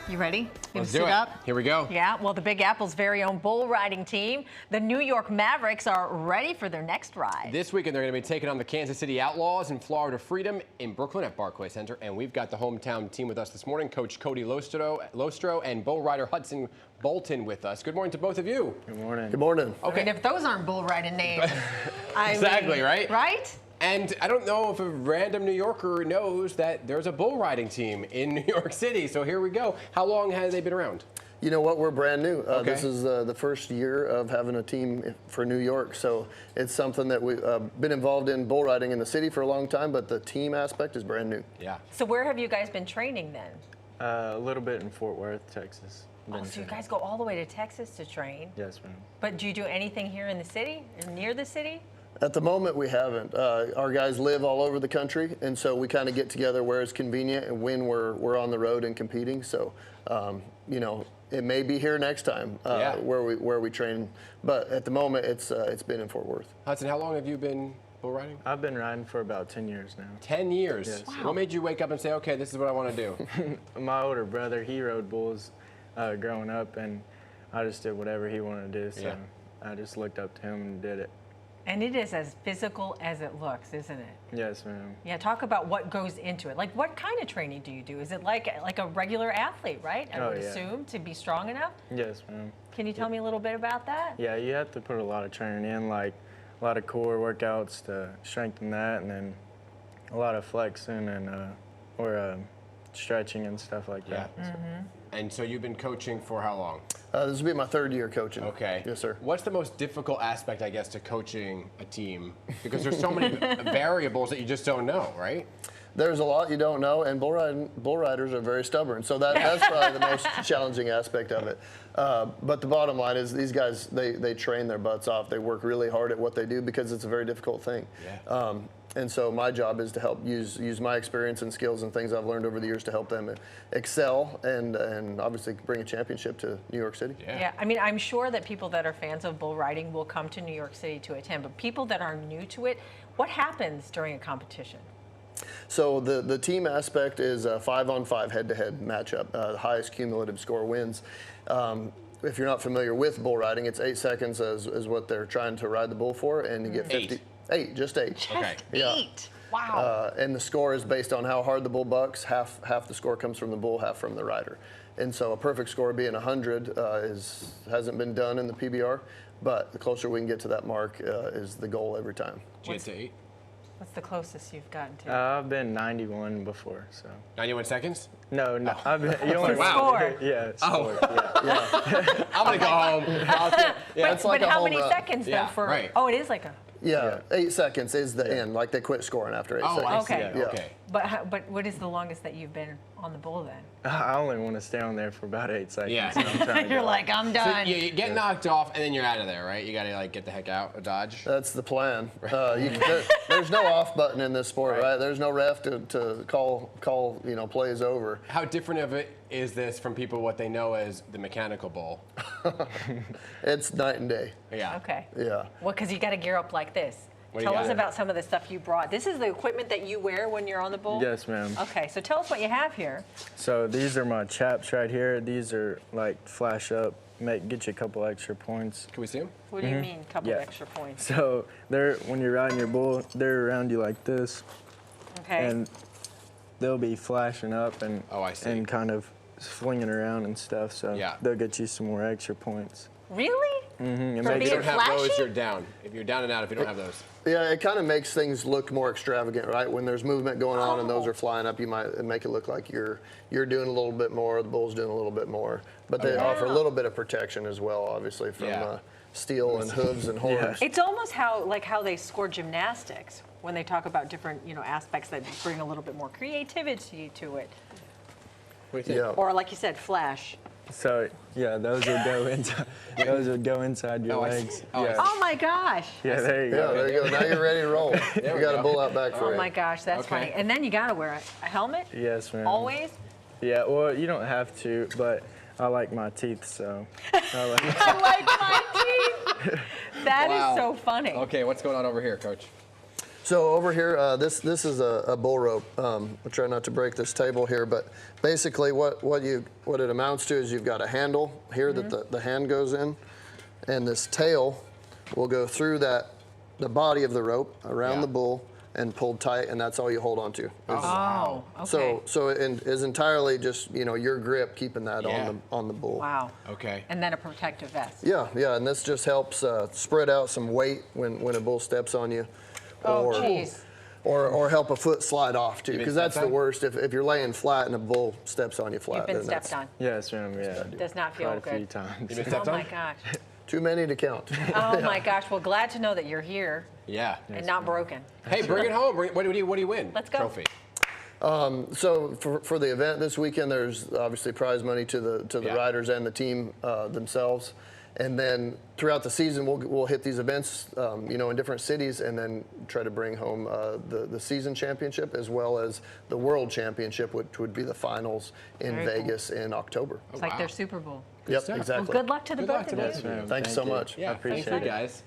You ready? Let's do it. Up? Here we go. Yeah, well, the Big Apple's very own bull riding team, the New York Mavericks, are ready for their next ride. This weekend, they're going to be taking on the Kansas City Outlaws and Florida Freedom in Brooklyn at Barclays Center. And we've got the hometown team with us this morning, Coach Cody Lostro and bull rider Hudson Bolton with us. Good morning to both of you. Good morning. Good morning. Okay. I mean, if those aren't bull riding names. Exactly, right? Right? And I don't know if a random New Yorker knows that there's a bull riding team in New York City. So here we go. How long have they been around? You know what? We're brand new. Okay. This is the first year of having a team for New York. So it's something that we've been involved in bull riding in the city for a long time, but the team aspect is brand new. Yeah. So where have you guys been training then? A little bit in Fort Worth, Texas. Oh, so you guys go all the way to Texas to train? Yes, ma'am. But do you do anything here in the city or near the city? At the moment, we haven't. Our guys live all over the country, and so we kind of get together where it's convenient and when we're on the road and competing. So, you know, it may be here next time where we train, but at the moment, it's been in Fort Worth. Hudson, how long have you been bull riding? I've been riding for about 10 years now. 10 years? Yes. Wow. What made you wake up and say, okay, this is what I want to do? My older brother, he rode bulls growing up, and I just did whatever he wanted to do, so I just looked up to him and did it. And it is as physical as it looks, isn't it? Yes, ma'am. Yeah, talk about what goes into it. Like, what kind of training do you do? Is it like a regular athlete, right? I would assume, to be strong enough? Yes, ma'am. Can you tell me a little bit about that? Yeah, you have to put a lot of training in, like a lot of core workouts to strengthen that, and then a lot of flexing and stretching and stuff like that. Mm-hmm. And so you've been coaching for how long? This will be my third year coaching. Okay. Yes, sir. What's the most difficult aspect, I guess, to coaching a team? Because there's so many variables that you just don't know, right? There's a lot you don't know, and bull riders are very stubborn. So that's probably the most challenging aspect of it. But the bottom line is these guys, they train their butts off. They work really hard at what they do because it's a very difficult thing. Yeah. And so my job is to help use my experience and skills and things I've learned over the years to help them excel and obviously bring a championship to New York City. Yeah, I mean, I'm sure that people that are fans of bull riding will come to New York City to attend, but people that are new to it, what happens during a competition? So the team aspect is a 5-on-5 head-to-head matchup. The highest cumulative score wins. If you're not familiar with bull riding, it's 8 seconds is what they're trying to ride the bull for, and you get 50. Just eight. Okay. Eight. Wow. And the score is based on how hard the bull bucks. Half the score comes from the bull, half from the rider. And so a perfect score being 100 hasn't been done in the PBR, but the closer we can get to that mark is the goal every time. Did you get to 8? What's the closest you've gotten to? I've been 91 before, so. 91 seconds? No. I've been, you only Score. Yeah, score. Yeah. I'm going to go home. But how many seconds, though, for... Right. Oh, it is like a... Yeah, 8 seconds is the end. Like they quit scoring after 8 seconds. I see. Okay. Okay. But what is the longest that you've been on the bull then? I only want to stay on there for about 8 seconds. Yeah. And I'm trying to You're go like, I'm So done. you get knocked off, and then you're out of there, right? You got to, like, get the heck out, dodge. That's the plan. There's no off button in this sport, right? There's no ref to call plays over. How different of it is this from people what they know as the mechanical bull? It's night and day. Yeah. Okay. Yeah. Well, because you got to gear up like this. What do you Tell us got? about some of the stuff you brought. This is the equipment that you wear when you're on the bull? Yes, ma'am. Okay, so tell us what you have here. So these are my chaps right here. These are like flash up, get you a couple extra points. Can we see them? What do you mean, couple of extra points? So when you're riding your bull, they're around you like this. Okay. And they'll be flashing up and and kind of swinging around and stuff. So they'll get you some more extra points. Really? Mm-hmm. For If you being don't have flashy? those, you're down. If you're down and out, if you don't have those. Yeah, it kind of makes things look more extravagant, right? When there's movement going on and those are flying up, you might make it look like you're doing a little bit more, the bull's doing a little bit more. But they offer a little bit of protection as well, obviously, from steel and hooves and horns. It's almost how they score gymnastics when they talk about different aspects that bring a little bit more creativity to it. What do you think? Yeah. Or like you said, flash. So those would go inside. Those would go inside your legs. Oh my gosh. Yeah, there you go. Yeah, there you go. Now you're ready to roll. You got a bull out back for Oh you. my gosh, that's funny. And then you got to wear a helmet? Yes, ma'am. Always? Yeah, well, you don't have to, but I like my teeth, so. I like my teeth. That is so funny. Okay, what's going on over here, Coach? So over here, this is a bull rope. I'll try not to break this table here, but basically what it amounts to is you've got a handle here that the hand goes in, and this tail will go through the body of the rope around the bull and pulled tight, and that's all you hold on to. Oh, okay. So it is entirely just your grip keeping that on the bull. Wow. Okay. And then a protective vest. Yeah, and this just helps spread out some weight when a bull steps on you. Oh, jeez. Or help a foot slide off too, because that's the stepped on? worst. If you're laying flat and a bull steps on you flat, You've been then stepped on. Yes, ma'am. Yeah. Does not feel Quite a few good. times. You been Oh stepped on? my gosh. too many to count. Oh my gosh. Well, glad to know that you're here Yeah. and not broken. Hey, bring it home. What do you win? Let's go. Trophy. So for the event this weekend, there's obviously prize money to the Yeah. riders and the team themselves. And then throughout the season, we'll hit these events, in different cities, and then try to bring home the season championship as well as the world championship, which would be the finals in Very cool. Vegas in October. It's like their Super Bowl. Yep, stuff. exactly. Well, good luck to the Good luck both to of you. both Yes, ma'am. Thanks so much. Yeah, I appreciate thank you it. guys.